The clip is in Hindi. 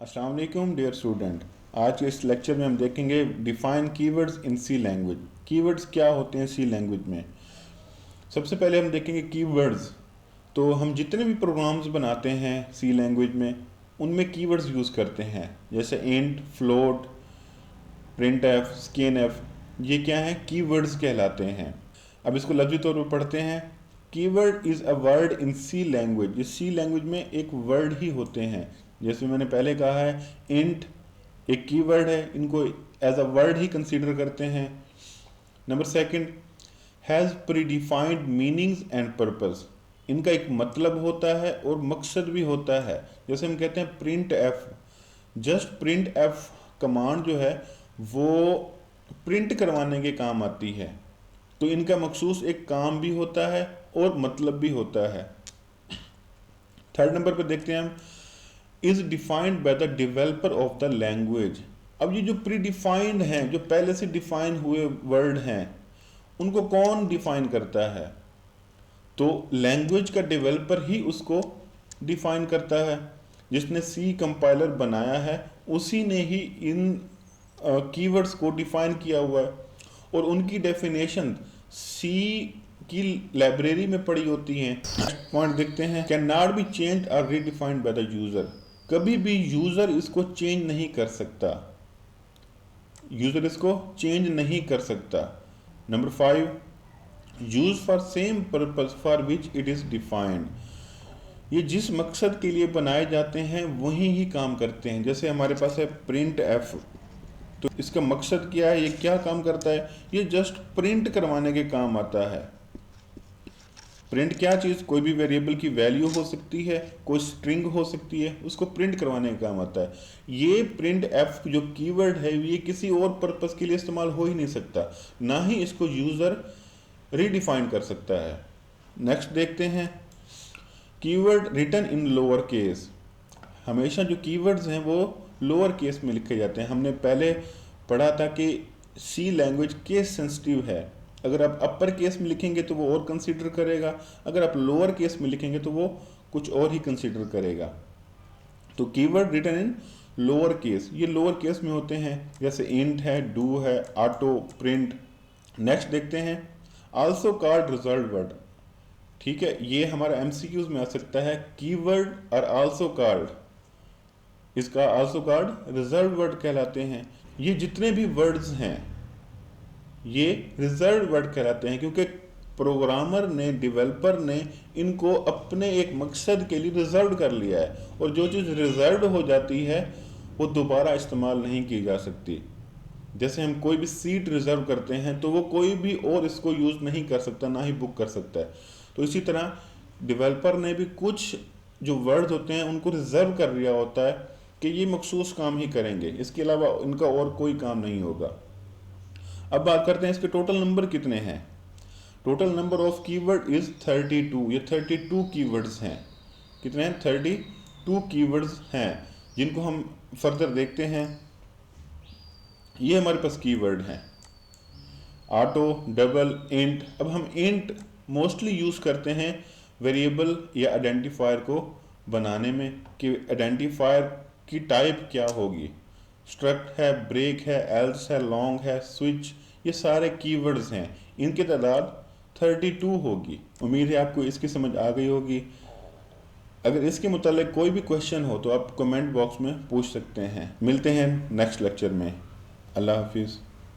अस्सलाम वालेकुम डियर स्टूडेंट। आज के इस लेक्चर में हम देखेंगे define keywords in C language. Keywords क्या होते हैं सी लैंग्वेज में। सबसे पहले हम देखेंगे कीवर्ड्स। तो हम जितने भी प्रोग्राम्स बनाते हैं सी लैंग्वेज में उनमें कीवर्ड्स यूज़ करते हैं, जैसे int, float, print F, scan F. ये क्या है? कीवर्ड्स कहलाते हैं। अब इसको लफ्ज़ी तौर पर पढ़ते हैं। Keyword is a word in C language. ये सी लैंग्वेज में एक वर्ड ही होते हैं। जैसे मैंने पहले कहा है, इंट एक कीवर्ड है, इनको एज अ वर्ड ही कंसीडर करते हैं। Number second, has predefined meanings and purpose. इनका एक मतलब होता है और मकसद भी होता है। जैसे हम कहते हैं print F, just print F command जो है वो प्रिंट करवाने के काम आती है। तो इनका मखसूस एक काम भी होता है और मतलब भी होता है। थर्ड नंबर पर देखते हैं हम, is defined by the developer of the language. अब ये जो प्री डिफाइंड हैं, जो पहले से डिफाइन हुए वर्ड हैं, उनको कौन डिफाइन करता है? तो लैंग्वेज का डेवलपर ही उसको डिफाइन करता है। जिसने सी कंपाइलर बनाया है उसी ने ही इन कीवर्ड्स को डिफाइन किया हुआ है और उनकी डेफिनेशन सी की लाइब्रेरी में पड़ी होती हैं। पॉइंट देखते हैं, कैन नॉट बी चेंज और रीडिफाइंड बाय द यूजर। कभी भी यूजर इसको चेंज नहीं कर सकता, यूजर इसको चेंज नहीं कर सकता। Number 5, use for same purpose for which it is defined. ये जिस मकसद के लिए बनाए जाते हैं वही ही काम करते हैं। जैसे हमारे पास है प्रिंट एफ, तो इसका मकसद क्या है, ये क्या काम करता है? ये जस्ट प्रिंट करवाने के काम आता है। प्रिंट क्या चीज़? कोई भी वेरिएबल की वैल्यू हो सकती है, कोई स्ट्रिंग हो सकती है, उसको प्रिंट करवाने का काम आता है। ये प्रिंट एफ जो कीवर्ड है ये किसी और पर्पस के लिए इस्तेमाल हो ही नहीं सकता, ना ही इसको यूज़र रीडिफाइन कर सकता है। नेक्स्ट देखते हैं, keyword written in lower case. हमेशा जो कीवर्ड्स हैं वो लोअर केस में लिखे जाते हैं। हमने पहले पढ़ा था कि सी लैंग्वेज केस सेंसिटिव है। अगर आप अपर केस में लिखेंगे तो वो और कंसीडर करेगा, अगर आप लोअर केस में लिखेंगे तो वो कुछ और ही कंसीडर करेगा। तो keyword written in lower case, ये लोअर केस में होते हैं, जैसे इंट है, डू है, ऑटो, प्रिंट। नेक्स्ट देखते हैं, आल्सो कॉल्ड रिजल्ट वर्ड। ठीक है, ये हमारा एमसीक्यूज में आ सकता है। कीवर्ड और आल्सो कॉल्ड, इसका आल्सो कॉल्ड रिजर्व वर्ड कहलाते हैं। ये जितने भी वर्ड्स हैं ये रिजर्व वर्ड कहलाते हैं, क्योंकि प्रोग्रामर ने, डेवलपर ने इनको अपने एक मकसद के लिए रिजर्व कर लिया है, और जो चीज़ रिजर्व हो जाती है वो दोबारा इस्तेमाल नहीं की जा सकती। जैसे हम कोई भी सीट रिजर्व करते हैं तो वो कोई भी और इसको यूज़ नहीं कर सकता, ना ही बुक कर सकता है। तो इसी तरह डेवलपर ने भी कुछ जो वर्ड्स होते हैं उनको रिजर्व कर लिया होता है कि ये मखसूस काम ही करेंगे, इसके अलावा इनका और कोई काम नहीं होगा। अब बात करते हैं इसके टोटल नंबर कितने हैं। Total number of keyword is 32। ये 32 कीवर्ड्स हैं। कितने हैं? 32 कीवर्ड्स हैं, जिनको हम फर्दर देखते हैं। ये हमारे पास कीवर्ड हैं, ऑटो, डबल, इंट। अब हम इंट मोस्टली यूज़ करते हैं वेरिएबल या आइडेंटिफायर को बनाने में, कि आइडेंटिफायर की टाइप क्या होगी। स्ट्रक्ट है, ब्रेक है, एल्स है, लॉन्ग है, स्विच, ये सारे कीवर्ड्स हैं। इनकी तादाद 32 होगी। उम्मीद है आपको इसकी समझ आ गई होगी। अगर इसके मुतालिक कोई भी क्वेश्चन हो तो आप कमेंट बॉक्स में पूछ सकते हैं। मिलते हैं नेक्स्ट लेक्चर में। अल्लाह हाफिज़।